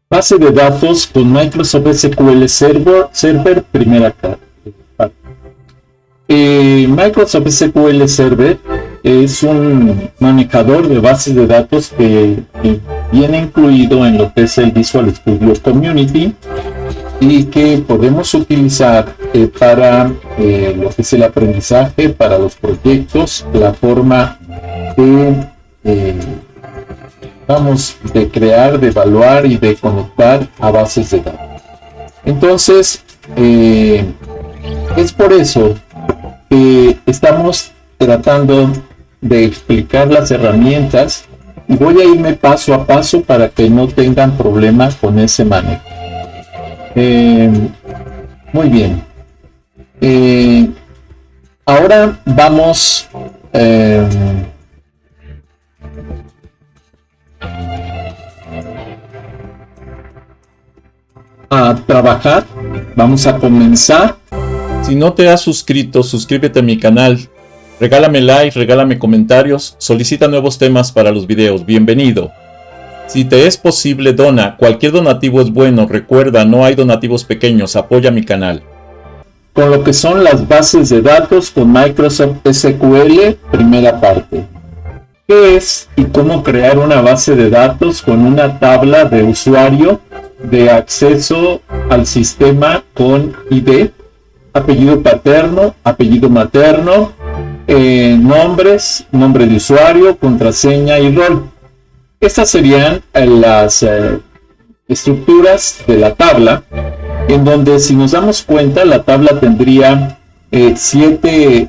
Base de datos con Microsoft SQL Server, primera parte. Microsoft SQL Server es un manejador de bases de datos que viene incluido en lo que es el Visual Studio Community y que podemos utilizar para lo que es el aprendizaje, para los proyectos, la forma de crear, de evaluar y de conectar a bases de datos. Entonces, es por eso que estamos tratando de explicar las herramientas y voy a irme paso a paso para que no tengan problemas con ese manejo. Muy bien. Ahora vamos a trabajar. Vamos a comenzar. Si no te has suscrito, suscríbete a mi canal. Regálame like, regálame comentarios, solicita nuevos temas para los videos. Bienvenido. Si te es posible, dona. Cualquier donativo es bueno. Recuerda, no hay donativos pequeños. Apoya mi canal. Con lo que son las bases de datos con Microsoft SQL, primera parte. ¿Qué es y cómo crear una base de datos con una tabla de usuario de acceso al sistema con ID, apellido paterno, apellido materno, nombres, nombre de usuario, contraseña y rol? Estas serían las estructuras de la tabla, en donde, si nos damos cuenta, la tabla tendría 7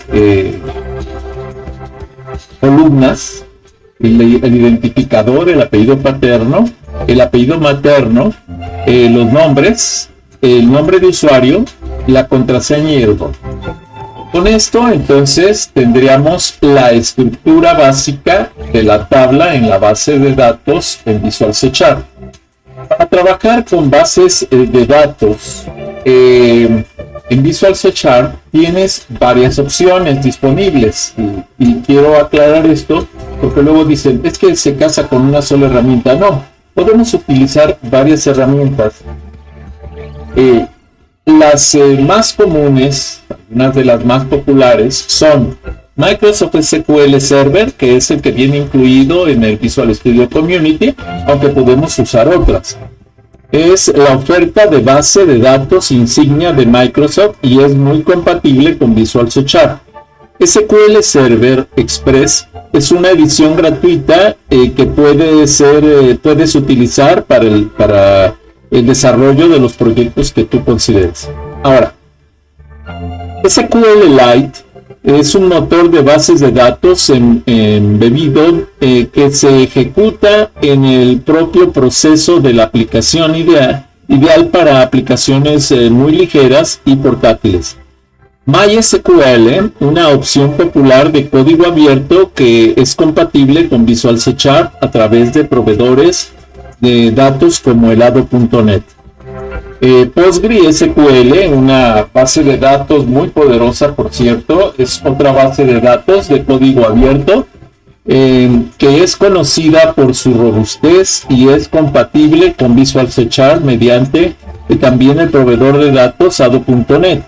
columnas: el identificador, el apellido paterno, el apellido materno, los nombres, el nombre de usuario, la contraseña y el rol. Con esto, entonces, tendríamos la estructura básica de la tabla en la base de datos en Visual C#. Para trabajar con bases de datos en Visual C# tienes varias opciones disponibles y quiero aclarar esto porque luego dicen, es que se casa con una sola herramienta. No, podemos utilizar varias herramientas. Las más comunes, unas de las más populares, son Microsoft SQL Server, que es el que viene incluido en el Visual Studio Community, aunque podemos usar otras. Es la oferta de base de datos insignia de Microsoft y es muy compatible con Visual C#. SQL Server Express es una edición gratuita que puedes utilizar para el desarrollo de los proyectos que tú consideres. Ahora, SQLite es un motor de bases de datos embebido que se ejecuta en el propio proceso de la aplicación, ideal para aplicaciones muy ligeras y portátiles. MySQL, una opción popular de código abierto que es compatible con Visual C# a través de proveedores de datos como helado.net. PostgreSQL, una base de datos muy poderosa, por cierto, es otra base de datos de código abierto que es conocida por su robustez y es compatible con Visual C# mediante también el proveedor de datos Ado.net.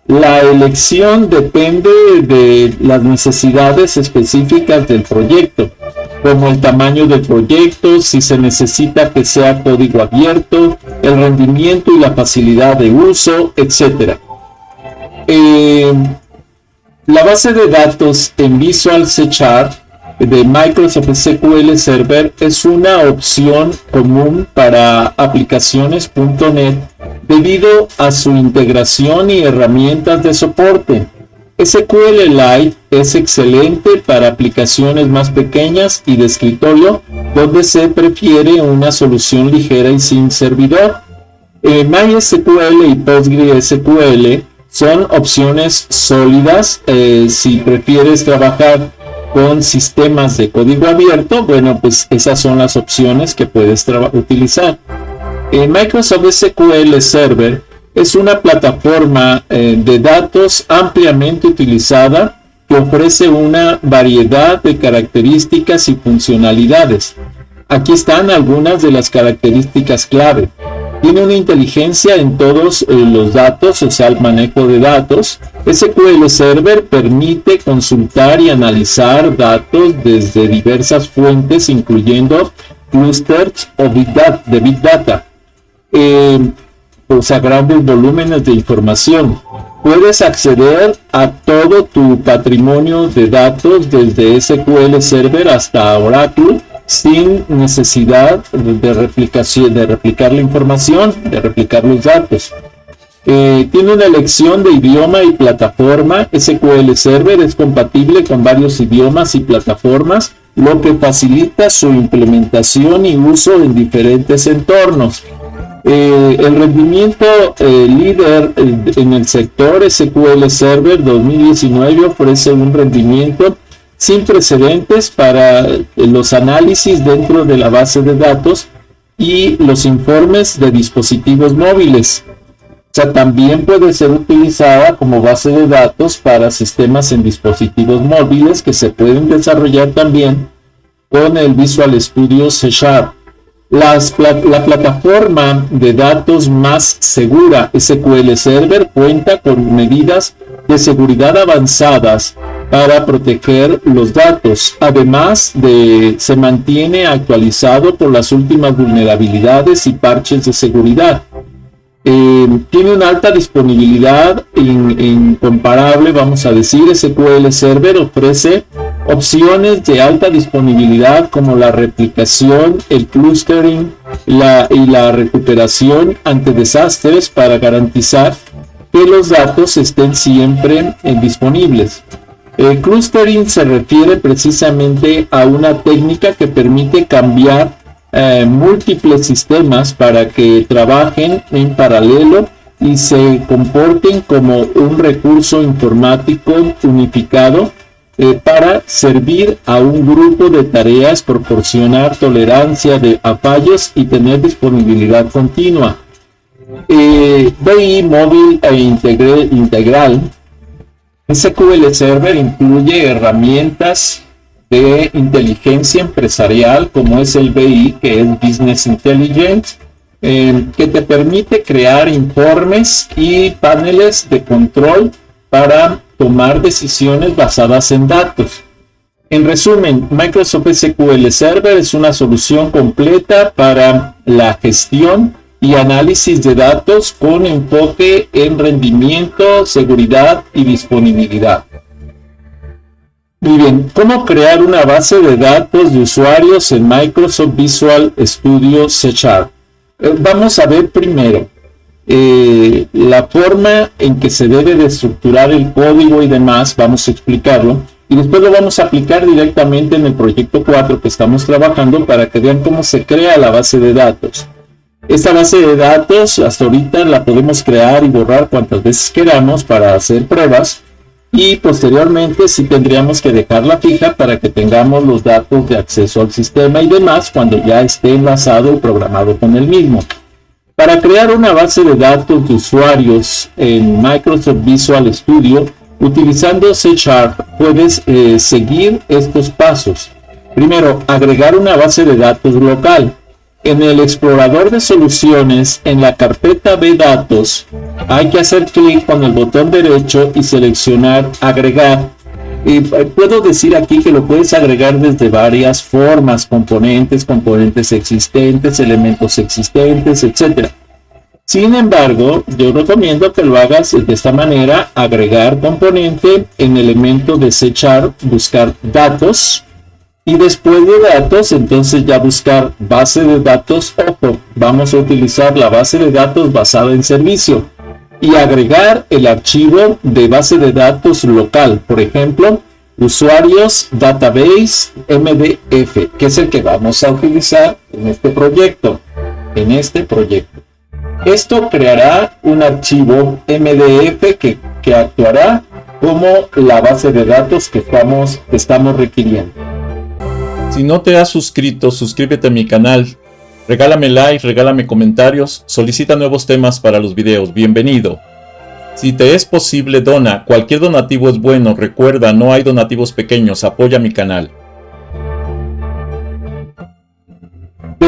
La elección depende de las necesidades específicas del proyecto, como el tamaño del proyecto, si se necesita que sea código abierto, el rendimiento y la facilidad de uso, etc. La base de datos en Visual C# de Microsoft SQL Server es una opción común para aplicaciones .NET debido a su integración y herramientas de soporte. SQLite es excelente para aplicaciones más pequeñas y de escritorio, donde se prefiere una solución ligera y sin servidor. MySQL y PostgreSQL son opciones sólidas si prefieres trabajar con sistemas de código abierto. Bueno, pues esas son las opciones que puedes utilizar. Microsoft SQL Server es una plataforma de datos ampliamente utilizada que ofrece una variedad de características y funcionalidades. Aquí están algunas de las características clave. Tiene una inteligencia en todos los datos, o sea, el manejo de datos. SQL Server permite consultar y analizar datos desde diversas fuentes, incluyendo clusters o de Big Data. O sea, grandes volúmenes de información. Puedes acceder a todo tu patrimonio de datos desde SQL Server hasta Oracle sin necesidad de replicar la información, de replicar los datos. Tiene una elección de idioma y plataforma. SQL Server es compatible con varios idiomas y plataformas, lo que facilita su implementación y uso en diferentes entornos. El rendimiento líder en el sector SQL Server 2019 ofrece un rendimiento sin precedentes para los análisis dentro de la base de datos y los informes de dispositivos móviles. O sea, también puede ser utilizada como base de datos para sistemas en dispositivos móviles que se pueden desarrollar también con el Visual Studio C#. La plataforma de datos más segura, SQL Server, cuenta con medidas de seguridad avanzadas para proteger los datos. Además se mantiene actualizado por las últimas vulnerabilidades y parches de seguridad. Tiene una alta disponibilidad incomparable, vamos a decir. SQL Server ofrece opciones de alta disponibilidad como la replicación, el clustering y la recuperación ante desastres para garantizar que los datos estén siempre disponibles. El clustering se refiere precisamente a una técnica que permite cambiar múltiples sistemas para que trabajen en paralelo y se comporten como un recurso informático unificado para servir a un grupo de tareas, proporcionar tolerancia a fallos y tener disponibilidad continua. BI móvil e integral. SQL Server incluye herramientas de inteligencia empresarial como es el BI, que es Business Intelligence, que te permite crear informes y paneles de control para tomar decisiones basadas en datos. En resumen, Microsoft SQL Server es una solución completa para la gestión y análisis de datos con enfoque en rendimiento, seguridad y disponibilidad. Muy bien, ¿cómo crear una base de datos de usuarios en Microsoft Visual Studio C#? Vamos a ver primero la forma en que se debe de estructurar el código y demás. Vamos a explicarlo y después lo vamos a aplicar directamente en el proyecto 4 que estamos trabajando para que vean cómo se crea la base de datos. Esta base de datos hasta ahorita la podemos crear y borrar cuantas veces queramos para hacer pruebas, y posteriormente sí tendríamos que dejarla fija para que tengamos los datos de acceso al sistema y demás cuando ya esté enlazado y programado con el mismo. Para crear una base de datos de usuarios en Microsoft Visual Studio utilizando C# puedes seguir estos pasos. Primero, agregar una base de datos local. En el explorador de soluciones, en la carpeta de datos, hay que hacer clic con el botón derecho y seleccionar agregar. Puedo decir aquí que lo puedes agregar desde varias formas: componentes existentes, elementos existentes, etc. Sin embargo, yo recomiendo que lo hagas de esta manera: agregar componente, en elemento de C#, buscar datos, y después de datos, entonces ya buscar base de datos. Ojo, vamos a utilizar la base de datos basada en servicio y agregar el archivo de base de datos local, por ejemplo, usuarios database MDF, que es el que vamos a utilizar en este proyecto. Esto creará un archivo MDF que actuará como la base de datos que estamos requiriendo. Si no te has suscrito, suscríbete a mi canal, regálame like, regálame comentarios, solicita nuevos temas para los videos, bienvenido. Si te es posible, dona, cualquier donativo es bueno, recuerda, no hay donativos pequeños, apoya mi canal.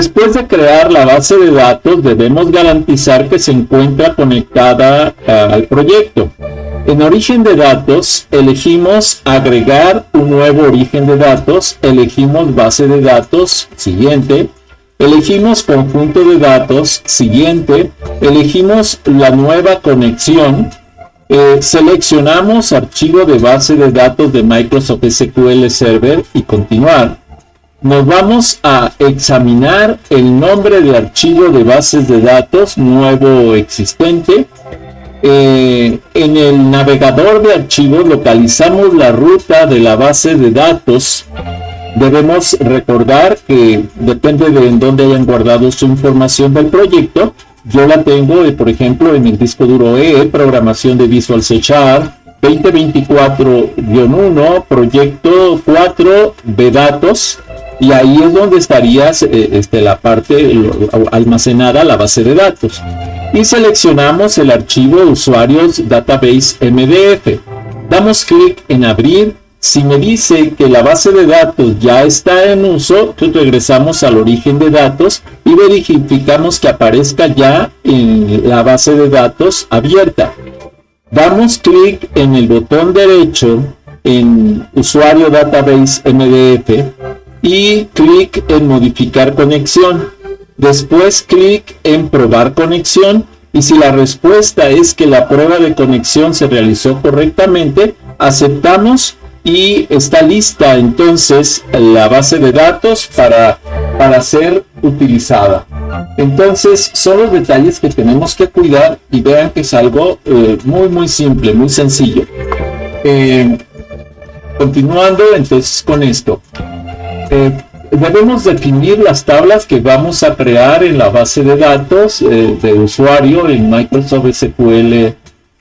Después de crear la base de datos, debemos garantizar que se encuentra conectada al proyecto. En origen de datos, elegimos agregar un nuevo origen de datos, elegimos base de datos, siguiente, elegimos conjunto de datos, siguiente, elegimos la nueva conexión, seleccionamos archivo de base de datos de Microsoft SQL Server y continuar. Nos vamos a examinar el nombre de archivo de bases de datos nuevo existente. En el navegador de archivos localizamos la ruta de la base de datos. Debemos recordar que depende de en dónde hayan guardado su información del proyecto. Yo la tengo, por ejemplo, en el disco duro programación de Visual C# 2024-1, proyecto 4 de datos, y ahí es donde estaría la parte almacenada, la base de datos. Y seleccionamos el archivo usuarios database MDF. Damos clic en abrir. Si me dice que la base de datos ya está en uso, regresamos al origen de datos y verificamos que aparezca ya en la base de datos abierta. Damos clic en el botón derecho en usuario database MDF y clic en modificar conexión. Después clic en probar conexión, y si la respuesta es que la prueba de conexión se realizó correctamente, aceptamos y está lista entonces la base de datos para ser utilizada. Entonces son los detalles que tenemos que cuidar, y vean que es algo muy simple, muy sencillo. Continuando entonces con esto, debemos definir las tablas que vamos a crear en la base de datos de usuario en Microsoft SQL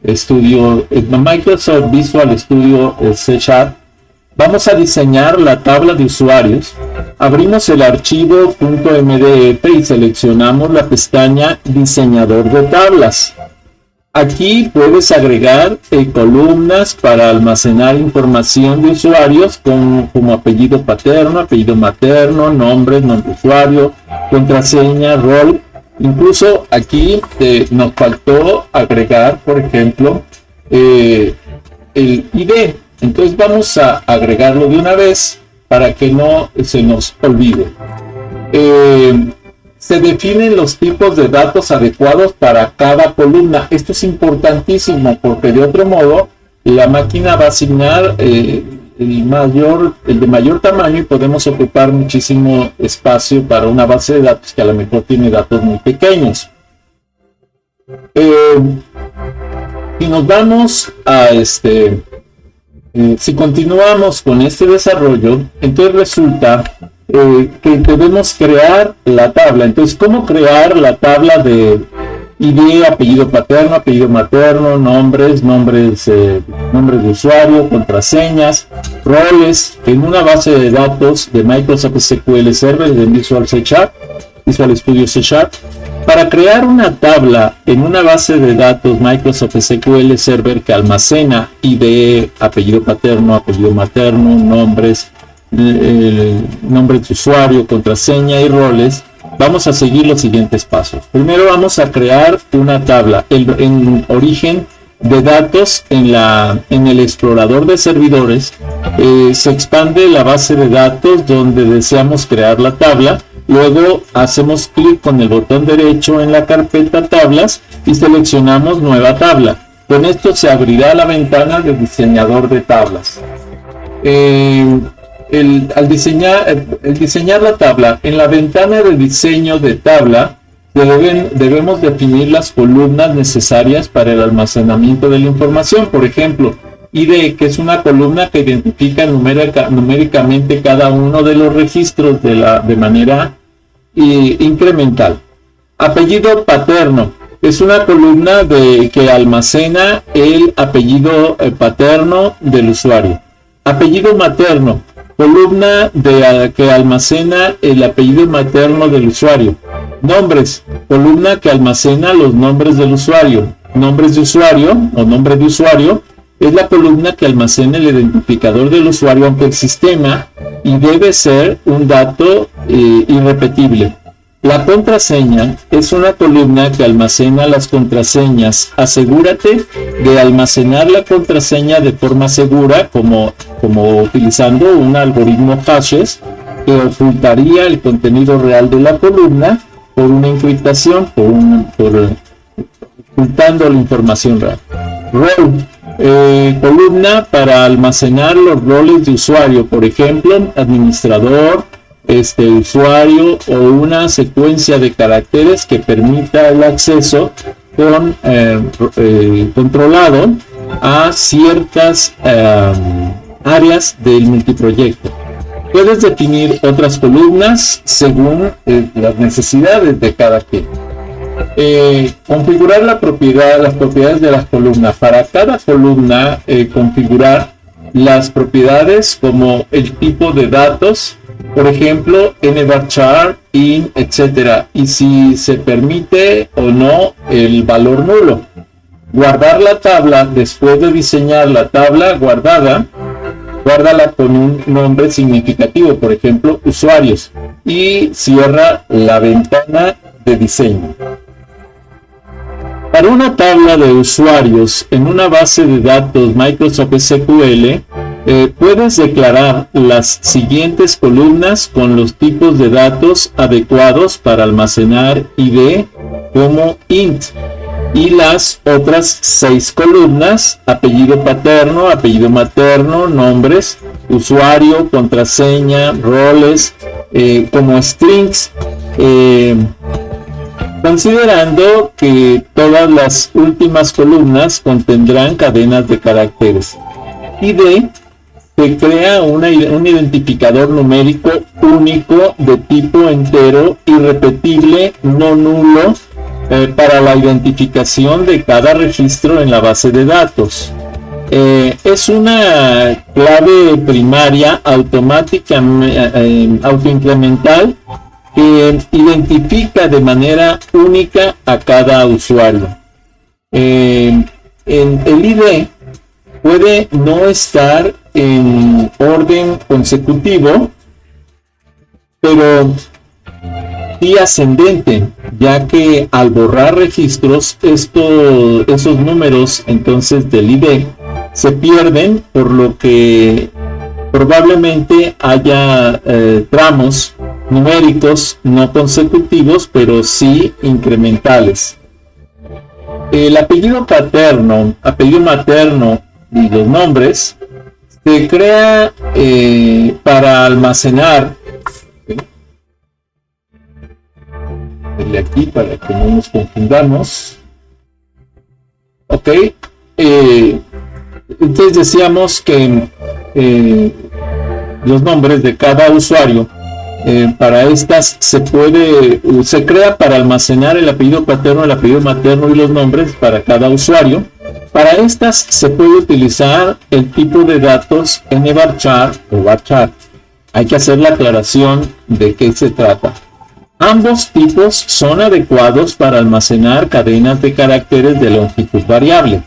Studio, Microsoft Visual Studio C#. Vamos a diseñar la tabla de usuarios. Abrimos el archivo .mdf y seleccionamos la pestaña Diseñador de tablas. Aquí puedes agregar columnas para almacenar información de usuarios como apellido paterno, apellido materno, nombre de usuario, contraseña, rol. Incluso aquí nos faltó agregar, por ejemplo, el ID. Entonces vamos a agregarlo de una vez para que no se nos olvide. Se definen los tipos de datos adecuados para cada columna. Esto es importantísimo porque de otro modo la máquina va a asignar el de mayor tamaño, y podemos ocupar muchísimo espacio para una base de datos que a lo mejor tiene datos muy pequeños. Si nos vamos a si continuamos con este desarrollo, entonces resulta que debemos crear la tabla. Entonces, ¿cómo crear la tabla de ID, apellido paterno, apellido materno, nombres de usuario, contraseñas, roles en una base de datos de Microsoft SQL Server de Visual Studio C#? Para crear una tabla en una base de datos Microsoft SQL Server que almacena ID, apellido paterno, apellido materno, nombres de usuario, contraseña y roles, vamos a seguir los siguientes pasos. Primero vamos a crear una tabla en origen de datos. En el explorador de servidores se expande la base de datos donde deseamos crear la tabla. Luego hacemos clic con el botón derecho en la carpeta tablas y seleccionamos nueva tabla. Con esto se abrirá la ventana del diseñador de tablas. Al diseñar la tabla, en la ventana de diseño de tabla debemos definir las columnas necesarias para el almacenamiento de la información. Por ejemplo, ID, que es una columna que identifica numéricamente cada uno de los registros de manera incremental. Apellido paterno es una columna que almacena el apellido paterno del usuario. Apellido materno, columna que almacena el apellido materno del usuario. Nombres, columna que almacena los nombres del usuario. Nombres de usuario o nombre de usuario es la columna que almacena el identificador del usuario ante el sistema y debe ser un dato irrepetible. La contraseña es una columna que almacena las contraseñas. Asegúrate de almacenar la contraseña de forma segura, como utilizando un algoritmo hashes que ocultaría el contenido real de la columna por una encriptación, ocultando la información real. Role, columna para almacenar los roles de usuario, por ejemplo, administrador, usuario o una secuencia de caracteres que permita el acceso controlado a ciertas áreas del multiproyecto. Puedes definir otras columnas según las necesidades de cada quien. Configurar las propiedades de las columnas. Para cada columna, configurar las propiedades como el tipo de datos, por ejemplo, nvarchar, in, etc. Y si se permite o no el valor nulo. Guardar la tabla. Después de diseñar la tabla guardada, guárdala con un nombre significativo, por ejemplo, usuarios, y cierra la ventana de diseño. Para una tabla de usuarios en una base de datos Microsoft SQL, puedes declarar las siguientes columnas con los tipos de datos adecuados para almacenar ID como int, y las otras 6 columnas: apellido paterno, apellido materno, nombres, usuario, contraseña, roles, como strings, considerando que todas las últimas columnas contendrán cadenas de caracteres. ID: se crea un identificador numérico único de tipo entero, irrepetible, no nulo, para la identificación de cada registro en la base de datos. Es una clave primaria automática, autoincremental, que identifica de manera única a cada usuario. El ID puede no estar en orden consecutivo, pero sí ascendente, ya que al borrar registros, esos números entonces del ID se pierden, por lo que probablemente haya tramos numéricos no consecutivos, pero sí incrementales. El apellido paterno, apellido materno y los nombres se crea para almacenar. De aquí para que no nos confundamos. Ok. Entonces decíamos que los nombres de cada usuario, para estas se crea para almacenar el apellido paterno, el apellido materno y los nombres para cada usuario. Para estas se puede utilizar el tipo de datos nvarchar o varchar. Hay que hacer la aclaración de qué se trata. Ambos tipos son adecuados para almacenar cadenas de caracteres de longitud variable.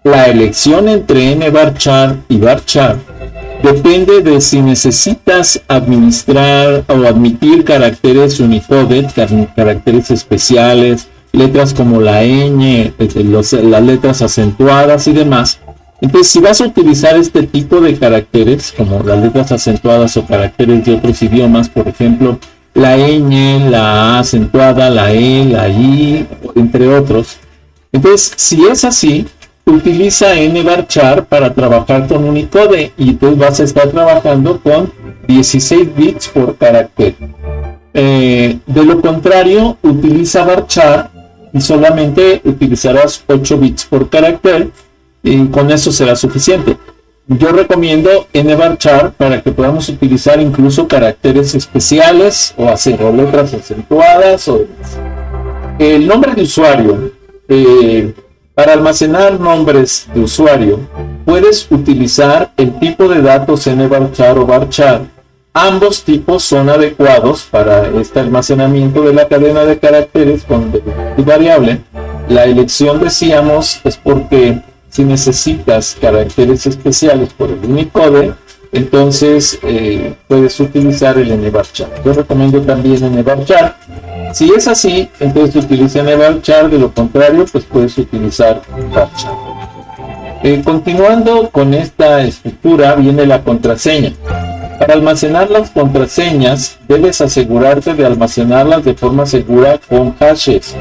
La elección entre nvarchar y varchar depende de si necesitas administrar o admitir caracteres Unicode, caracteres especiales, letras como la ñ, las letras acentuadas y demás. Entonces, si vas a utilizar este tipo de caracteres, como las letras acentuadas o caracteres de otros idiomas, por ejemplo, la ñ, la a acentuada, la e, la i, entre otros. Entonces, si es así, utiliza nvarchar para trabajar con Unicode, y tú vas a estar trabajando con 16 bits por carácter. De lo contrario, utiliza varchar y solamente utilizarás 8 bits por carácter, y con eso será suficiente. Yo recomiendo nvarchar para que podamos utilizar incluso caracteres especiales o letras acentuadas o demás. El nombre de usuario. Para almacenar nombres de usuario, puedes utilizar el tipo de datos nvarchar o varchar. Ambos tipos son adecuados para este almacenamiento de la cadena de caracteres con variable. La elección, decíamos, es porque si necesitas caracteres especiales por el Unicode, entonces puedes utilizar el nvarchar. Yo recomiendo también nvarchar. Si es así, entonces utiliza NVARCHAR, de lo contrario, pues puedes utilizar VARCHAR. Continuando con esta estructura viene la contraseña. Para almacenar las contraseñas, debes asegurarte de almacenarlas de forma segura con hashes.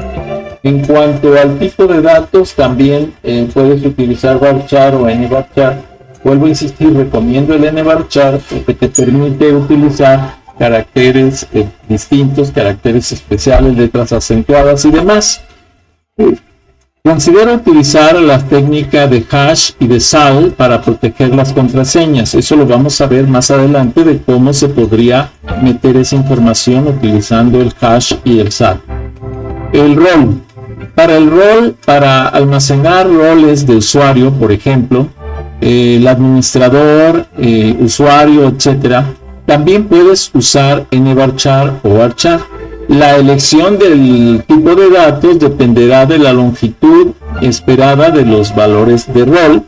En cuanto al tipo de datos, también puedes utilizar VARCHAR o NVARCHAR. Vuelvo a insistir, recomiendo el NVARCHAR porque te permite utilizar caracteres distintos, caracteres especiales, letras acentuadas y demás. Considera utilizar la técnica de hash y de SAL para proteger las contraseñas. Eso lo vamos a ver más adelante de cómo se podría meter esa información utilizando el hash y el SAL. El rol. Para almacenar roles de usuario, por ejemplo, el administrador, usuario, etcétera, también puedes usar NVARCHAR o VARCHAR. La elección del tipo de datos dependerá de la longitud esperada de los valores de rol.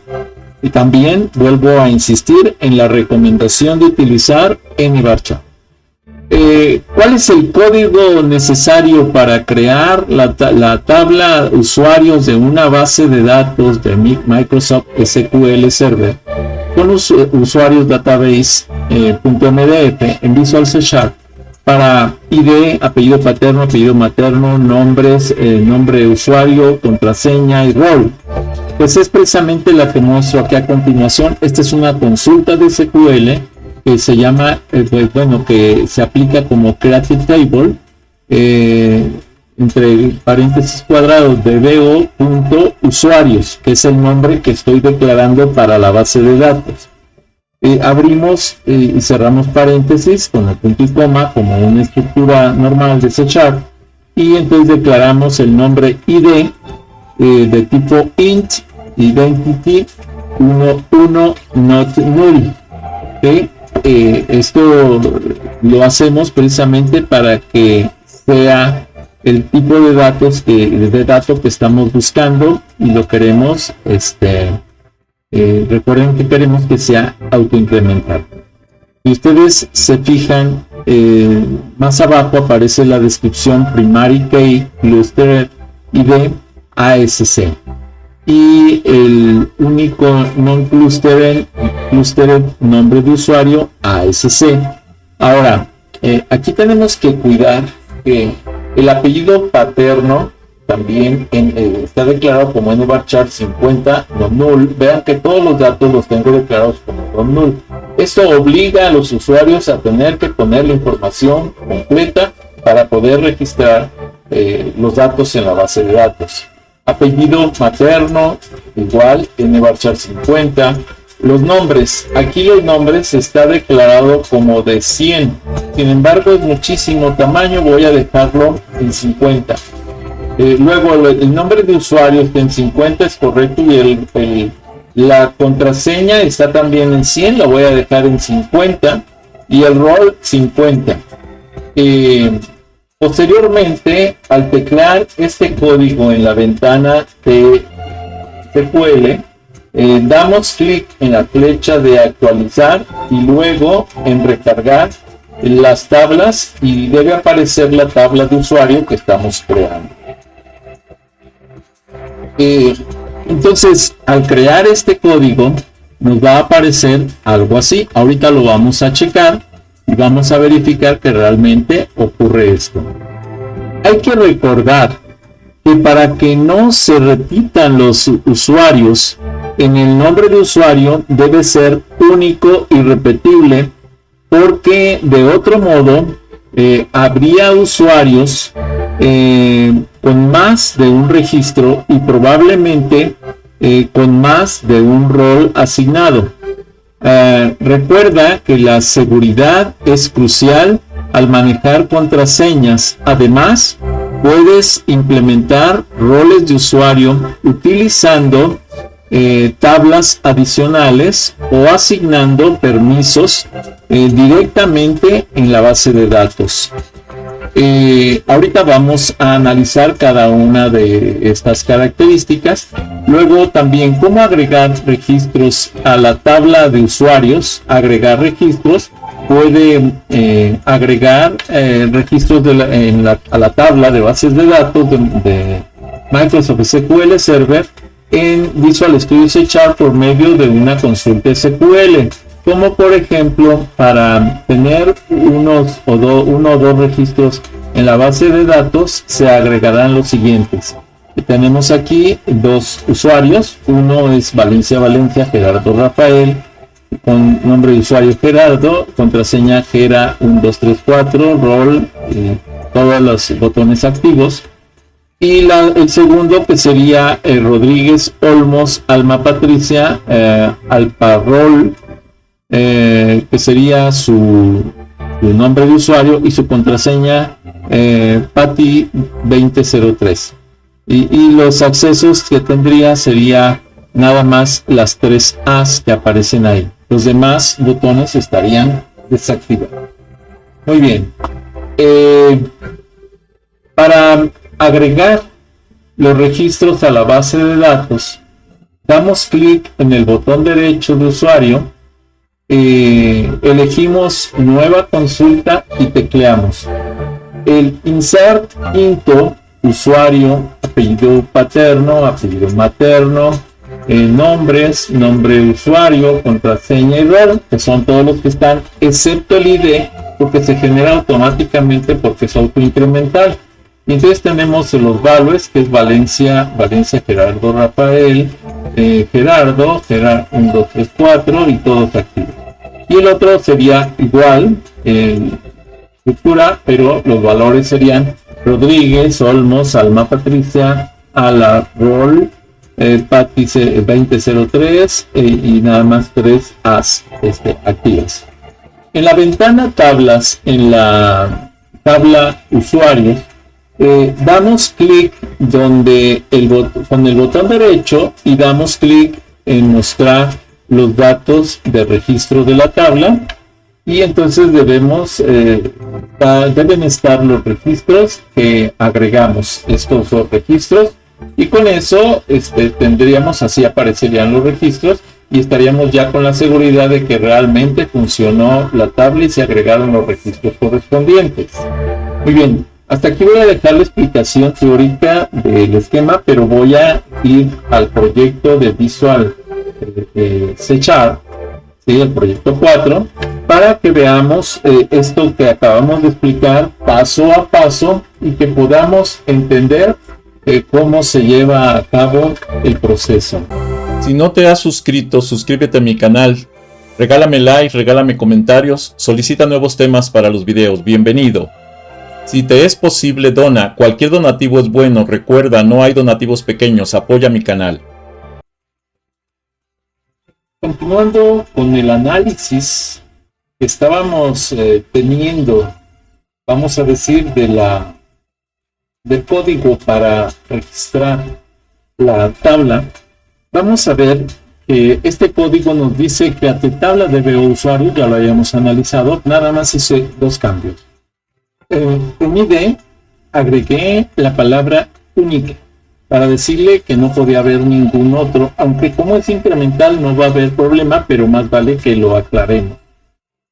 Y también vuelvo a insistir en la recomendación de utilizar NVARCHAR. ¿Cuál es el código necesario para crear la tabla usuarios de una base de datos de Microsoft SQL Server con usuarios database .mdf en Visual C# para ID, apellido paterno, apellido materno, nombres, nombre de usuario, contraseña y rol? Pues es precisamente la que muestro aquí a continuación. Esta es una consulta de SQL que se llama, que se aplica como create table, entre paréntesis cuadrados, dbo.usuarios, que es el nombre que estoy declarando para la base de datos. Abrimos y cerramos paréntesis con el punto y coma como una estructura normal de C#, y entonces declaramos el nombre ID de tipo int, identity 11 not null. ¿Okay? Esto lo hacemos precisamente para que sea el tipo de datos que estamos buscando y lo queremos, recuerden que queremos que sea autoincremental. Si ustedes se fijan, más abajo aparece la descripción primary key cluster ID ASC y el único non-clustered nombre de usuario ASC. Ahora, aquí tenemos que cuidar que el apellido paterno también está declarado como NVARCHAR 50 non-null. Vean que todos los datos los tengo declarados como non-null. Esto obliga a los usuarios a tener que poner la información completa para poder registrar los datos en la base de datos. Apellido materno, igual, NVARCHAR 50. Los nombres, aquí los nombres está declarado como de 100. Sin embargo, es muchísimo tamaño, voy a dejarlo en 50. Luego, el nombre de usuario está en 50, es correcto, y la contraseña está también en 100, la voy a dejar en 50, y el rol 50. Posteriormente, al teclear este código en la ventana de SQL, damos clic en la flecha de actualizar y luego en recargar las tablas y debe aparecer la tabla de usuario que estamos creando. Entonces, al crear este código nos va a aparecer algo así. Ahorita lo vamos a checar y vamos a verificar que realmente ocurre esto. Hay que recordar que para que no se repitan los usuarios, en el nombre de usuario debe ser único y repetible, porque de otro modo habría usuarios con más de un registro y probablemente con más de un rol asignado. Recuerda que la seguridad es crucial al manejar contraseñas. Además, puedes implementar roles de usuario utilizando tablas adicionales o asignando permisos directamente en la base de datos. Ahorita vamos a analizar cada una de estas características. Luego también cómo agregar registros a la tabla de usuarios. Agregar registros puede agregar registros a la tabla de bases de datos de Microsoft SQL Server en Visual Studio C# por medio de una consulta SQL, como por ejemplo para tener uno o dos registros en la base de datos se agregarán los siguientes. Tenemos aquí dos usuarios, uno es Valencia Gerardo Rafael, con nombre de usuario Gerardo, contraseña Gera1234, rol, todos los botones activos. Y el segundo que sería Rodríguez Olmos Alma Patricia Alparrol, que sería su nombre de usuario, y su contraseña Pati2003. Y los accesos que tendría sería nada más las 3 A's que aparecen ahí. Los demás botones estarían desactivados. Muy bien. Para agregar los registros a la base de datos, damos clic en el botón derecho de usuario, elegimos nueva consulta y tecleamos el insert into usuario, apellido paterno, apellido materno, nombres, nombre de usuario, contraseña y rol, que son todos los que están, excepto el ID, porque se genera automáticamente porque es autoincremental. Y entonces tenemos los values, que es Valencia Gerardo Rafael, Gerardo 1234 y todos activos. Y el otro sería igual, estructura, pero los valores serían Rodríguez, Olmos, Alma Patricia, Alarrol, Pati 2003 y nada más 3 As activas. En la ventana tablas, en la tabla usuarios, damos clic con el botón derecho y damos clic en mostrar los datos de registro de la tabla, y entonces deben estar los registros que agregamos, estos dos registros, y con eso tendríamos, así aparecerían los registros y estaríamos ya con la seguridad de que realmente funcionó la tabla y se agregaron los registros correspondientes. Muy bien. Hasta aquí voy a dejar la explicación teórica del esquema, pero voy a ir al proyecto de Visual C#, ¿sí? El proyecto 4, para que veamos esto que acabamos de explicar paso a paso y que podamos entender cómo se lleva a cabo el proceso. Si no te has suscrito, suscríbete a mi canal, regálame like, regálame comentarios, solicita nuevos temas para los videos, bienvenido. Si te es posible, dona. Cualquier donativo es bueno. Recuerda, no hay donativos pequeños. Apoya mi canal. Continuando con el análisis que estábamos teniendo, vamos a decir, del código para registrar la tabla, vamos a ver que este código nos dice que a tabla de usuario, ya lo habíamos analizado, nada más hice dos cambios. En ID agregué la palabra unique para decirle que no podía haber ningún otro, aunque como es incremental no va a haber problema, pero más vale que lo aclaremos.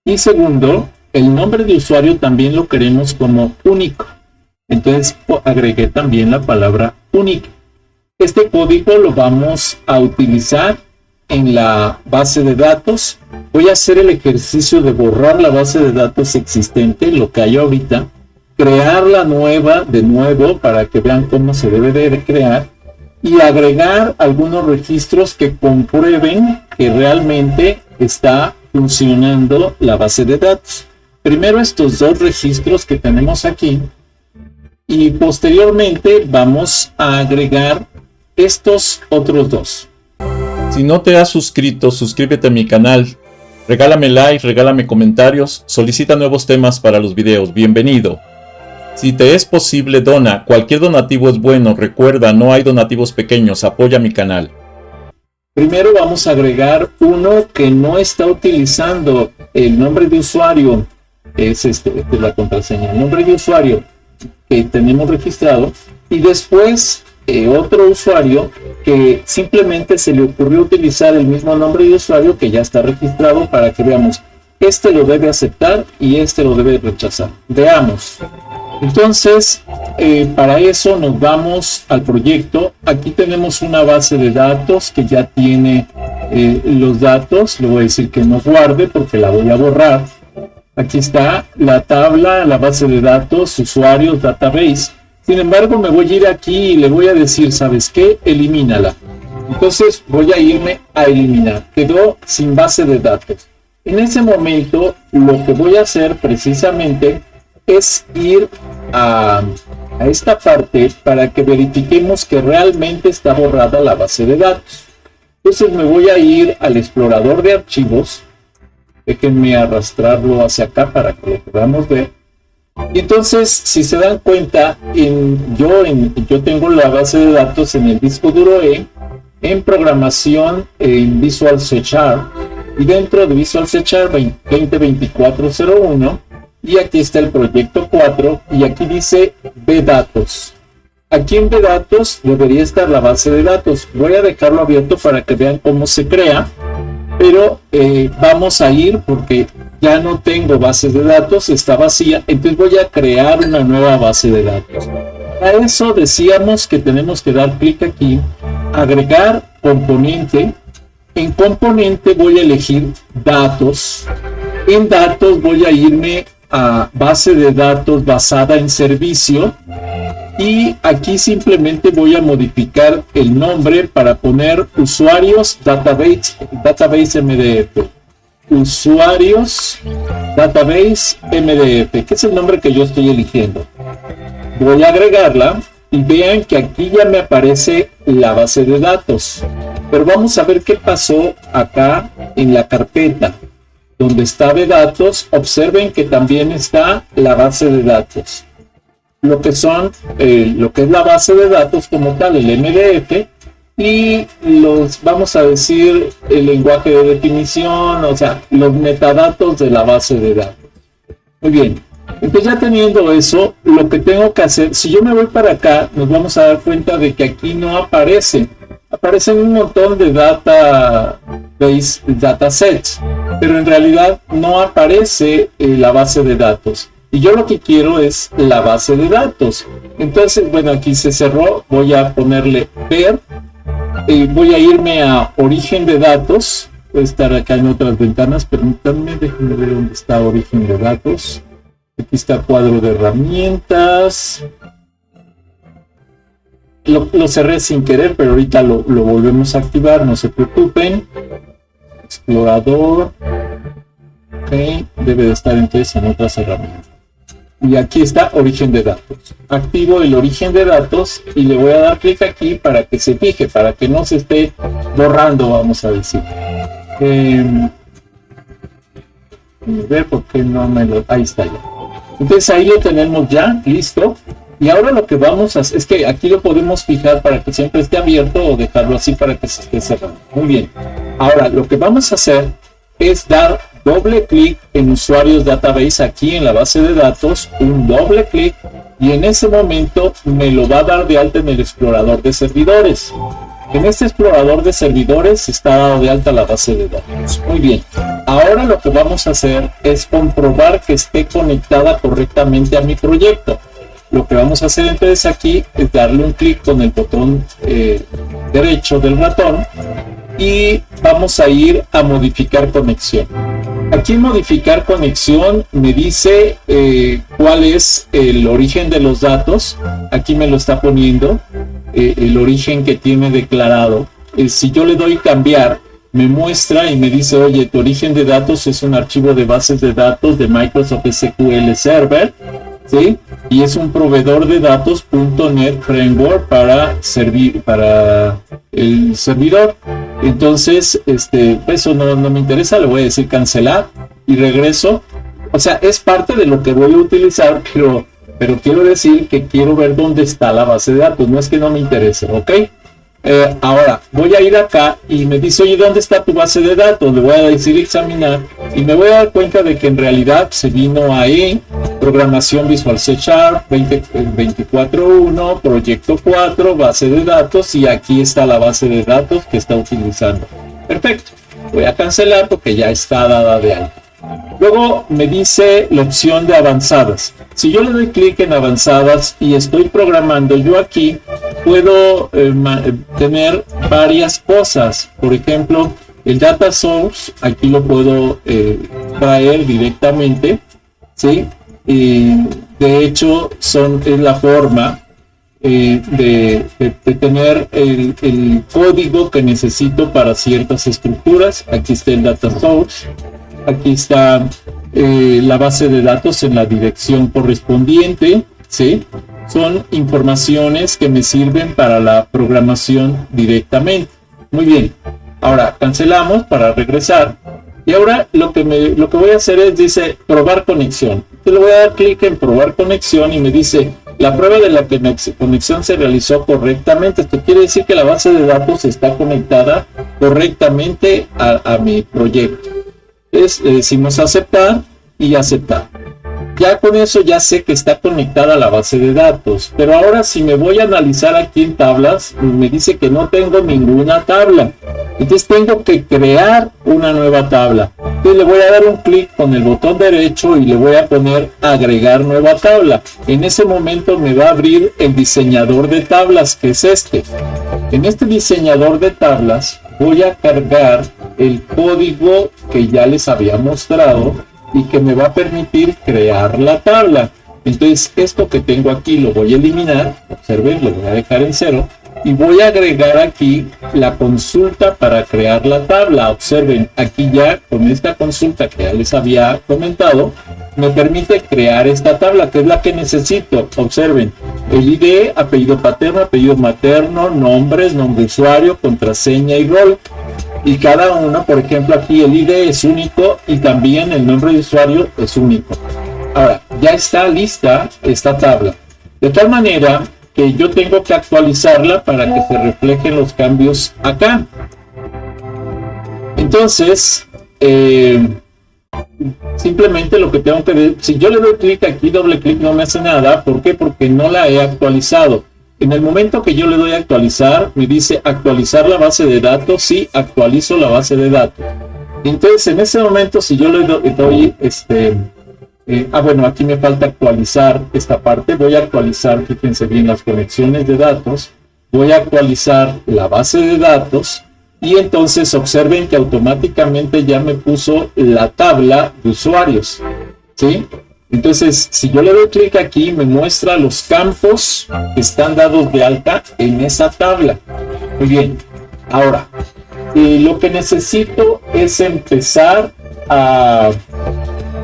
Y segundo, el nombre de usuario también lo queremos como único, entonces agregué también la palabra unique. Este código lo vamos a utilizar en la base de datos. Voy a hacer el ejercicio de borrar la base de datos existente, lo que hay ahorita, crearla nueva de nuevo para que vean cómo se debe de crear, y agregar algunos registros que comprueben que realmente está funcionando la base de datos. Primero estos dos registros que tenemos aquí, y posteriormente vamos a agregar estos otros dos. Si no te has suscrito, suscríbete a mi canal, regálame like, regálame comentarios, solicita nuevos temas para los videos, bienvenido. Si te es posible, dona. Cualquier donativo es bueno. Recuerda, no hay donativos pequeños. Apoya mi canal. Primero vamos a agregar uno que no está utilizando el nombre de usuario, es la contraseña, el nombre de usuario que tenemos registrado, y después otro usuario que simplemente se le ocurrió utilizar el mismo nombre de usuario que ya está registrado, para que veamos este lo debe aceptar y este lo debe rechazar. Veamos. Entonces, para eso nos vamos al proyecto. Aquí tenemos una base de datos que ya tiene los datos. Le voy a decir que no guarde porque la voy a borrar. Aquí está la tabla, la base de datos, usuarios, database. Sin embargo, me voy a ir aquí y le voy a decir, ¿sabes qué? Elimínala. Entonces voy a irme a eliminar. Quedó sin base de datos. En ese momento, lo que voy a hacer precisamente es ir a esta parte para que verifiquemos que realmente está borrada la base de datos. Entonces me voy a ir al explorador de archivos. Déjenme arrastrarlo hacia acá para que lo podamos ver. Y entonces, si se dan cuenta, yo tengo la base de datos en el disco duro E, en programación en Visual C#, y dentro de Visual C# 202401, y aquí está el proyecto 4, y aquí dice vDatos. Aquí en vDatos debería estar la base de datos. Voy a dejarlo abierto para que vean cómo se crea, pero vamos a ir porque ya no tengo bases de datos, está vacía, entonces voy a crear una nueva base de datos. Para eso decíamos que tenemos que dar clic aquí, agregar componente. En componente voy a elegir datos. En datos voy a irme a base de datos basada en servicio. Y aquí simplemente voy a modificar el nombre para poner usuarios database MDF. Usuarios database MDF, que es el nombre que yo estoy eligiendo. Voy a agregarla y vean que aquí ya me aparece la base de datos. Pero vamos a ver qué pasó acá en la carpeta donde está vDatos. Observen que también está la base de datos. Lo que es la base de datos como tal, el MDF, y vamos a decir, el lenguaje de definición, o sea, los metadatos de la base de datos. Muy bien, entonces ya teniendo eso, lo que tengo que hacer, si yo me voy para acá, nos vamos a dar cuenta de que aquí no aparecen un montón de datasets, pero en realidad no aparece la base de datos. Y yo lo que quiero es la base de datos. Entonces, bueno, aquí se cerró. Voy a ponerle ver. Voy a irme a origen de datos. Puede estar acá en otras ventanas. Permítanme, déjenme ver dónde está origen de datos. Aquí está cuadro de herramientas. Lo cerré sin querer, pero ahorita lo volvemos a activar. No se preocupen. Explorador. Ok, debe de estar entonces en otras herramientas. Y aquí está origen de datos. Activo el origen de datos y le voy a dar clic aquí para que se fije, para que no se esté borrando, vamos a decir. A ver por qué no me lo... Ahí está ya. Entonces ahí lo tenemos ya, listo. Y ahora lo que vamos a hacer es que aquí lo podemos fijar para que siempre esté abierto o dejarlo así para que se esté cerrando. Muy bien. Ahora lo que vamos a hacer es dar doble clic en usuarios database aquí en la base de datos, un doble clic, y en ese momento me lo va a dar de alta en el explorador de servidores. En este explorador de servidores está dado de alta la base de datos. Muy bien, ahora lo que vamos a hacer es comprobar que esté conectada correctamente a mi proyecto. Lo que vamos a hacer entonces aquí es darle un clic con el botón derecho del ratón y vamos a ir a modificar conexión. Aquí en modificar conexión me dice cuál es el origen de los datos. Aquí me lo está poniendo, el origen que tiene declarado. Si yo le doy cambiar, me muestra y me dice, oye, tu origen de datos es un archivo de bases de datos de Microsoft SQL Server, ¿sí? Y es un proveedor de datos .NET Framework para el servidor. Entonces, eso no me interesa, le voy a decir cancelar y regreso. O sea, es parte de lo que voy a utilizar, pero quiero decir que quiero ver dónde está la base de datos, no es que no me interese, ¿ok? Ahora, voy a ir acá y me dice, oye, ¿dónde está tu base de datos? Le voy a decir examinar y me voy a dar cuenta de que en realidad se vino ahí, programación Visual C# 24.1, proyecto 4, base de datos, y aquí está la base de datos que está utilizando. Perfecto, voy a cancelar porque ya está dada de alta. Luego me dice la opción de avanzadas. Si yo le doy clic en avanzadas y estoy programando, yo aquí puedo tener varias cosas. Por ejemplo, el data source, aquí lo puedo traer directamente, ¿sí? Y de hecho es la forma de tener el código que necesito para ciertas estructuras. Aquí está el data source, aquí está la base de datos en la dirección correspondiente, ¿sí? Son informaciones que me sirven para la programación directamente. Muy bien, ahora cancelamos para regresar. Y ahora lo que voy a hacer es, dice, probar conexión. Yo le voy a dar clic en probar conexión y me dice, la prueba de la conexión se realizó correctamente. Esto quiere decir que la base de datos está conectada correctamente a mi proyecto. Entonces le decimos aceptar y aceptar. Ya con eso ya sé que está conectada a la base de datos. Pero ahora si me voy a analizar aquí en tablas, me dice que no tengo ninguna tabla. Entonces tengo que crear una nueva tabla. Entonces le voy a dar un clic con el botón derecho y le voy a poner agregar nueva tabla. En ese momento me va a abrir el diseñador de tablas, que es este. En este diseñador de tablas voy a cargar el código que ya les había mostrado y que me va a permitir crear la tabla. Entonces esto que tengo aquí lo voy a eliminar. Observen, lo voy a dejar en 0. Y voy a agregar aquí la consulta para crear la tabla. Observen, aquí ya con esta consulta que ya les había comentado, me permite crear esta tabla, que es la que necesito. Observen, el ID, apellido paterno, apellido materno, nombres, nombre de usuario, contraseña y rol. Y cada uno, por ejemplo, aquí el ID es único y también el nombre de usuario es único. Ahora, ya está lista esta tabla. De tal manera que yo tengo que actualizarla para que se reflejen los cambios acá. Entonces, simplemente lo que tengo que ver, si yo le doy clic aquí, doble clic, no me hace nada. ¿Por qué? Porque no la he actualizado. En el momento que yo le doy a actualizar, me dice actualizar la base de datos. Sí, actualizo la base de datos. Entonces, en ese momento, si yo le doy bueno, aquí me falta actualizar esta parte. Voy a actualizar, fíjense bien, las conexiones de datos. Voy a actualizar la base de datos. Y entonces observen que automáticamente ya me puso la tabla de usuarios, ¿sí? Entonces, si yo le doy clic aquí, me muestra los campos que están dados de alta en esa tabla. Muy bien. Ahora, lo que necesito es empezar a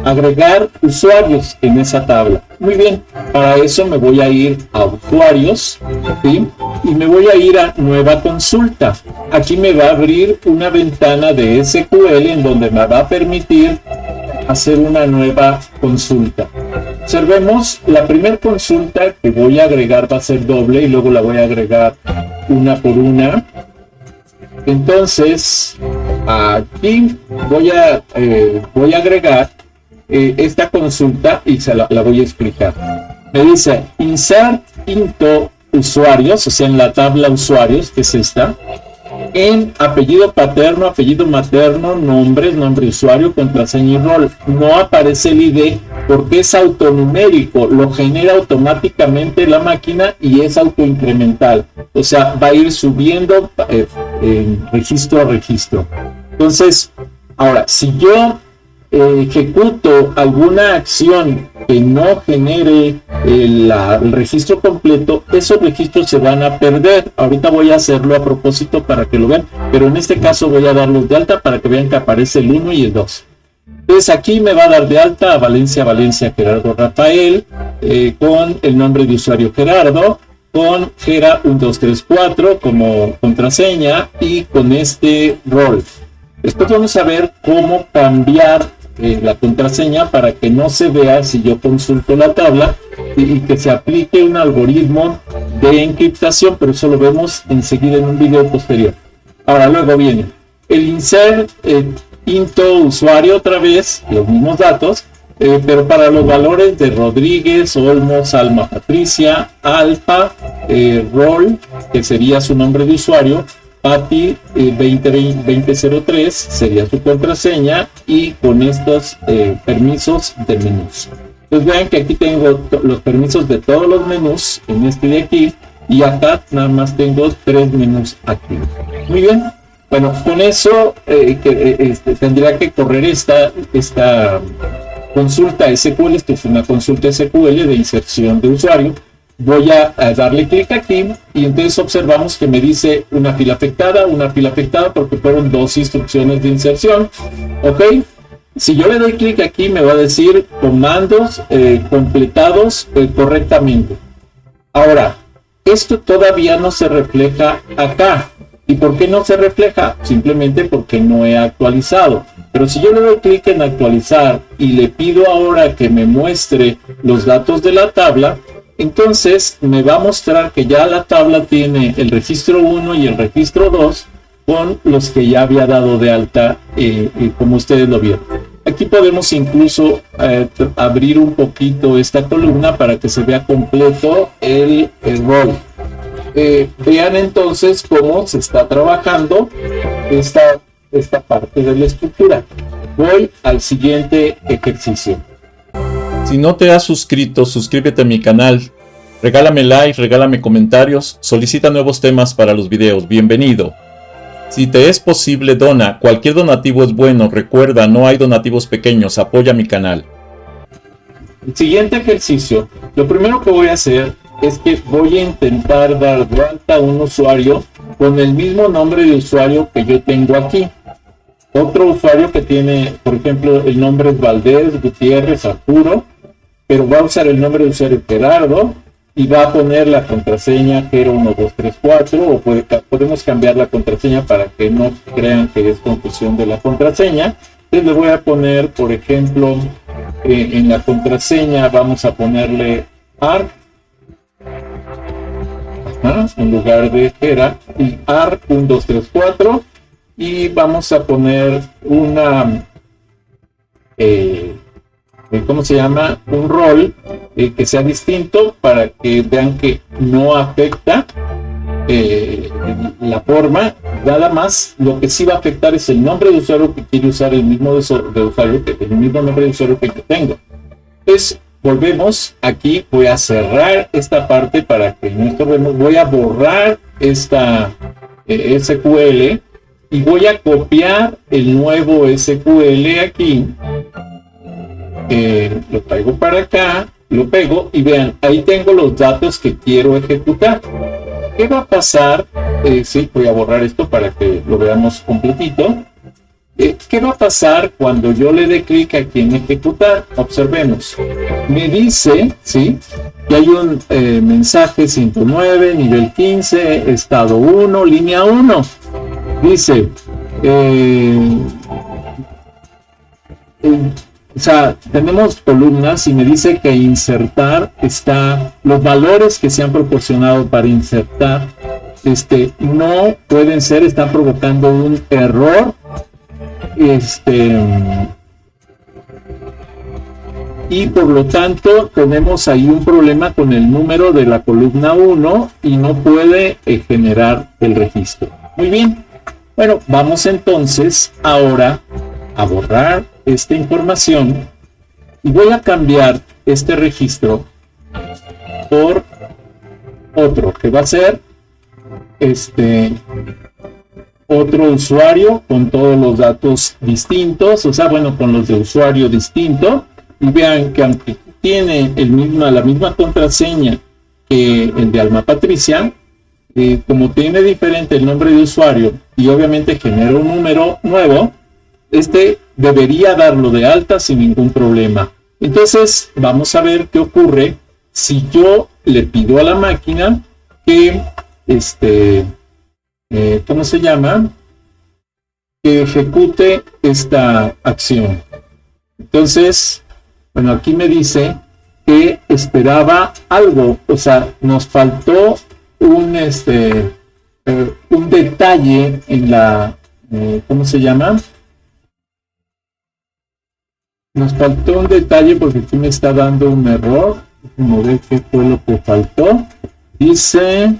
agregar usuarios en esa tabla. Muy bien. Para eso me voy a ir a usuarios, ¿sí? Y me voy a ir a nueva consulta. Aquí me va a abrir una ventana de SQL en donde me va a permitir hacer una nueva consulta. Observemos, la primera consulta que voy a agregar va a ser doble y luego la voy a agregar una por una. Entonces, aquí voy a agregar esta consulta y la voy a explicar. Me dice insert into usuarios, o sea, en la tabla usuarios, que es esta, en apellido paterno, apellido materno, nombres, nombre de usuario, contraseña y rol. No aparece el ID porque es autonumérico, lo genera automáticamente la máquina y es autoincremental. O sea, va a ir subiendo registro a registro. Entonces, ahora, si yo ejecuto alguna acción que no genere el registro completo, esos registros se van a perder. Ahorita voy a hacerlo a propósito para que lo vean, pero en este caso voy a darlos de alta para que vean que aparece el 1 y el 2. Entonces aquí me va a dar de alta a Valencia Gerardo Rafael, con el nombre de usuario Gerardo, con Gera 1234 como contraseña y con este rol. Después vamos a ver cómo cambiar la contraseña para que no se vea si yo consulto la tabla y que se aplique un algoritmo de encriptación, pero eso lo vemos enseguida en un video posterior. Ahora luego viene el insert into usuario, otra vez los mismos datos, pero para los valores de Rodríguez, Olmos, Alma Patricia, Alfa, rol, que sería su nombre de usuario, Patty 2003 sería su contraseña, y con estos permisos de menús. Entonces vean que aquí tengo los permisos de todos los menús en este de aquí, y acá nada más tengo 3 menús activos. Muy bien. Bueno, con eso tendría que correr esta consulta SQL. Esto es una consulta SQL de inserción de usuario. Voy a darle clic aquí, y entonces observamos que me dice una fila afectada, porque fueron 2 instrucciones de inserción. Ok, si yo le doy clic aquí me va a decir comandos completados correctamente. Ahora, esto todavía no se refleja acá. ¿Y por qué no se refleja? Simplemente porque no he actualizado. Pero si yo le doy clic en actualizar y le pido ahora que me muestre los datos de la tabla, entonces me va a mostrar que ya la tabla tiene el registro 1 y el registro 2 con los que ya había dado de alta, como ustedes lo vieron. Aquí podemos incluso abrir un poquito esta columna para que se vea completo el rol. Vean entonces cómo se está trabajando esta parte de la estructura. Voy al siguiente ejercicio. Si no te has suscrito, suscríbete a mi canal. Regálame like, regálame comentarios, solicita nuevos temas para los videos. Bienvenido. Si te es posible, dona. Cualquier donativo es bueno. Recuerda, no hay donativos pequeños. Apoya mi canal. El siguiente ejercicio. Lo primero que voy a hacer es que voy a intentar dar de alta a un usuario con el mismo nombre de usuario que yo tengo aquí. Otro usuario que tiene, por ejemplo, el nombre es Valdés, Gutiérrez, Arturo, pero va a usar el nombre de usuario Gerardo y va a poner la contraseña 01234, o podemos cambiar la contraseña para que no crean que es confusión de la contraseña. Entonces le voy a poner, por ejemplo, en la contraseña vamos a ponerle ARC, en lugar de Gera, y ARC1234, y vamos a poner una ¿cómo se llama? Un rol que sea distinto, para que vean que no afecta la forma. Nada más lo que sí va a afectar es el nombre de usuario que quiere usar, el mismo nombre de usuario que yo tengo. Entonces volvemos aquí, voy a cerrar esta parte para que no estorbemos. Voy a borrar esta SQL y voy a copiar el nuevo SQL aquí. Lo traigo para acá, lo pego y vean, ahí tengo los datos que quiero ejecutar. ¿Qué va a pasar? Sí, voy a borrar esto para que lo veamos completito. ¿Qué va a pasar cuando yo le dé clic aquí en ejecutar? Observemos. Me dice, ¿sí?, que hay un mensaje 109, nivel 15, estado 1, línea 1. Dice, o sea, tenemos columnas y me dice que insertar está, los valores que se han proporcionado para insertar, no pueden ser, están provocando un error. Y por lo tanto tenemos ahí un problema con el número de la columna 1 y no puede generar el registro. Muy bien. Bueno, vamos entonces ahora a borrar esta información y voy a cambiar este registro por otro que va a ser otro usuario con todos los datos distintos, o sea, bueno, con los de usuario distinto. Y vean que aunque tiene la misma contraseña que el de Alma Patricia, como tiene diferente el nombre de usuario y obviamente genera un número nuevo, debería darlo de alta sin ningún problema. Entonces vamos a ver qué ocurre si yo le pido a la máquina que ¿cómo se llama? Que ejecute esta acción. Entonces, bueno, aquí me dice que esperaba algo, o sea, nos faltó un detalle en la, ¿cómo se llama? Nos faltó un detalle porque aquí me está dando un error. Vamos a ver qué fue lo que faltó. Dice,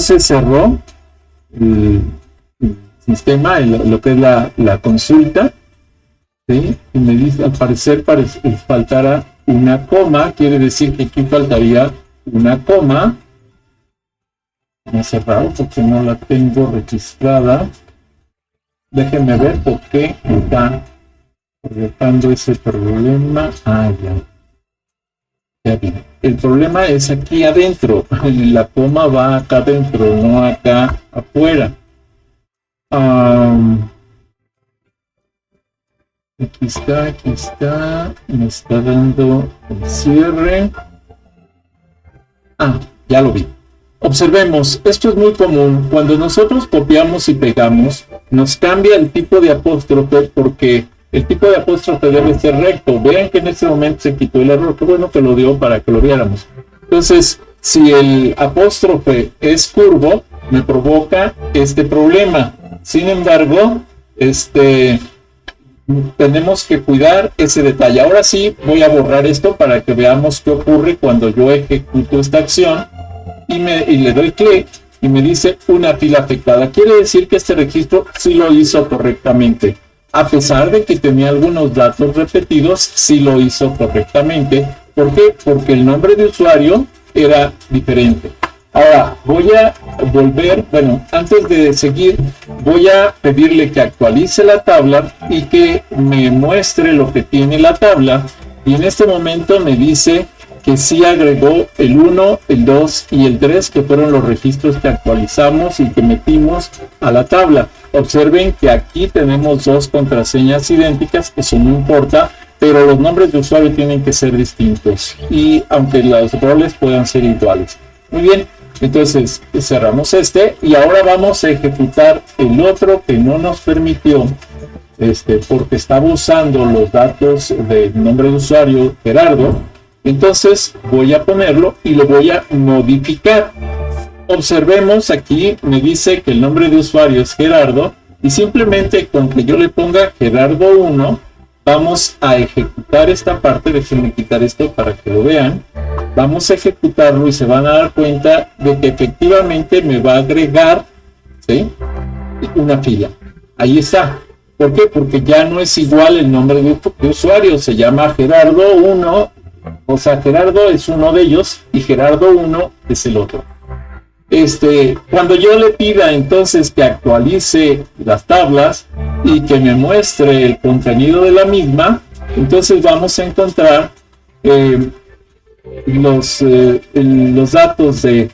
no se cerró el sistema, lo que es la consulta, ¿sí? Y me dice, al parecer faltará una coma, quiere decir que aquí faltaría una coma. Me he cerrado porque no la tengo registrada. Déjenme ver por qué está proyectando ese problema. Ya vi. El problema es aquí adentro. La coma va acá adentro, no acá afuera. Aquí está. Me está dando el cierre. Ya lo vi. Observemos, esto es muy común. Cuando nosotros copiamos y pegamos, nos cambia el tipo de apóstrofe porque el tipo de apóstrofe debe ser recto. Vean que en este momento se quitó el error. Qué bueno que lo dio para que lo viéramos. Entonces, si el apóstrofe es curvo, me provoca este problema. Sin embargo, tenemos que cuidar ese detalle. Ahora sí, voy a borrar esto para que veamos qué ocurre cuando yo ejecuto esta acción. Y le doy clic y me dice una fila afectada. Quiere decir que este registro sí lo hizo correctamente. A pesar de que tenía algunos datos repetidos, sí lo hizo correctamente. ¿Por qué? Porque el nombre de usuario era diferente. Ahora, voy a volver, antes de seguir, voy a pedirle que actualice la tabla y que me muestre lo que tiene la tabla. Y en este momento me dice que sí agregó el 1, el 2 y el 3, que fueron los registros que actualizamos y que metimos a la tabla. Observen que aquí tenemos dos contraseñas idénticas, eso no importa, pero los nombres de usuario tienen que ser distintos, y aunque los roles puedan ser iguales. Muy bien, entonces cerramos y ahora vamos a ejecutar el otro que no nos permitió, porque estaba usando los datos del nombre de usuario Gerardo. Entonces voy a ponerlo y lo voy a modificar. Observemos aquí, me dice que el nombre de usuario es Gerardo, y simplemente con que yo le ponga Gerardo 1, vamos a ejecutar esta parte. Déjenme quitar esto para que lo vean. Vamos a ejecutarlo y se van a dar cuenta de que efectivamente me va a agregar, ¿sí?, una fila. Ahí está. ¿Por qué? Porque ya no es igual el nombre de usuario, se llama Gerardo 1. O sea, Gerardo es uno de ellos y Gerardo 1 es el otro. Cuando yo le pida entonces que actualice las tablas y que me muestre el contenido de la misma, entonces vamos a encontrar los datos de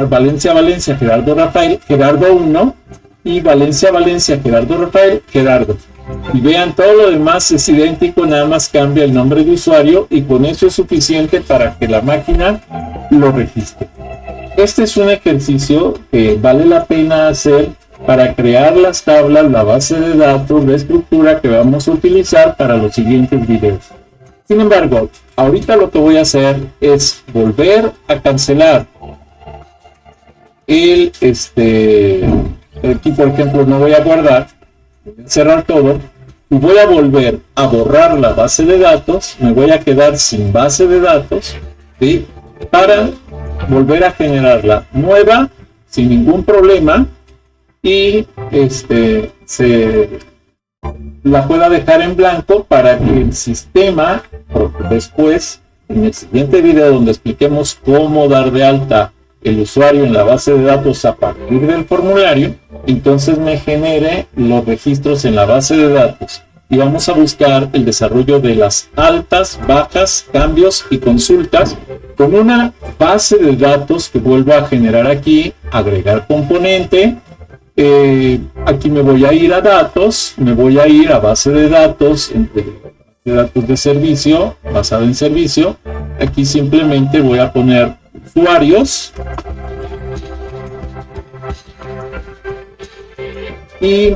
Valencia, Gerardo Rafael, Gerardo 1, y Valencia, Gerardo Rafael, Gerardo. Y vean, todo lo demás es idéntico, nada más cambia el nombre de usuario, y con eso es suficiente para que la máquina lo registre. Este es un ejercicio que vale la pena hacer para crear las tablas, la base de datos, la estructura que vamos a utilizar para los siguientes videos. Sin embargo, ahorita lo que voy a hacer es volver a cancelar aquí por ejemplo no voy a guardar, voy a cerrar todo y voy a volver a borrar la base de datos. Me voy a quedar sin base de datos, ¿sí?, para volver a generarla nueva sin ningún problema, y la pueda dejar en blanco para que el sistema después, en el siguiente video donde expliquemos cómo dar de alta el usuario en la base de datos a partir del formulario, entonces me genere los registros en la base de datos. Y vamos a buscar el desarrollo de las altas, bajas, cambios y consultas con una base de datos que vuelvo a generar aquí, agregar componente. Aquí me voy a ir a datos, me voy a ir a base de datos de servicio, basado en servicio. Aquí simplemente voy a poner usuarios y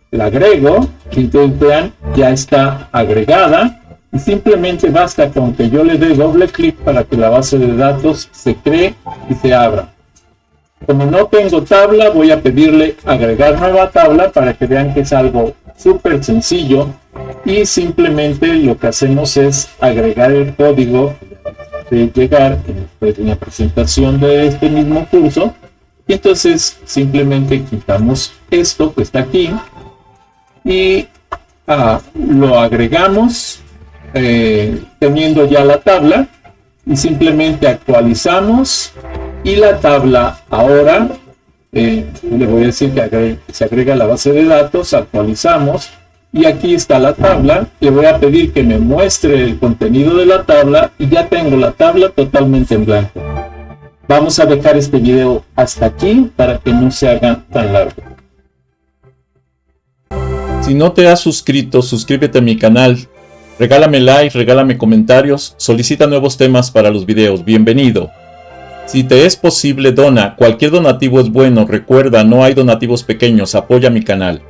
la agrego, y entonces vean, ya está agregada, y simplemente basta con que yo le dé doble clic para que la base de datos se cree y se abra. Como no tengo tabla, voy a pedirle agregar nueva tabla para que vean que es algo súper sencillo, y simplemente lo que hacemos es agregar el código de llegar en la presentación de este mismo curso. Y entonces simplemente quitamos esto que está aquí y lo agregamos teniendo ya la tabla, y simplemente actualizamos, y la tabla ahora le voy a decir que se agrega a la base de datos, actualizamos, y aquí está la tabla. Le voy a pedir que me muestre el contenido de la tabla, y ya tengo la tabla totalmente en blanco. Vamos a dejar este video hasta aquí para que no se haga tan largo. Si no te has suscrito, suscríbete a mi canal. Regálame like, regálame comentarios, solicita nuevos temas para los videos. Bienvenido. Si te es posible, dona. Cualquier donativo es bueno. Recuerda, no hay donativos pequeños. Apoya mi canal.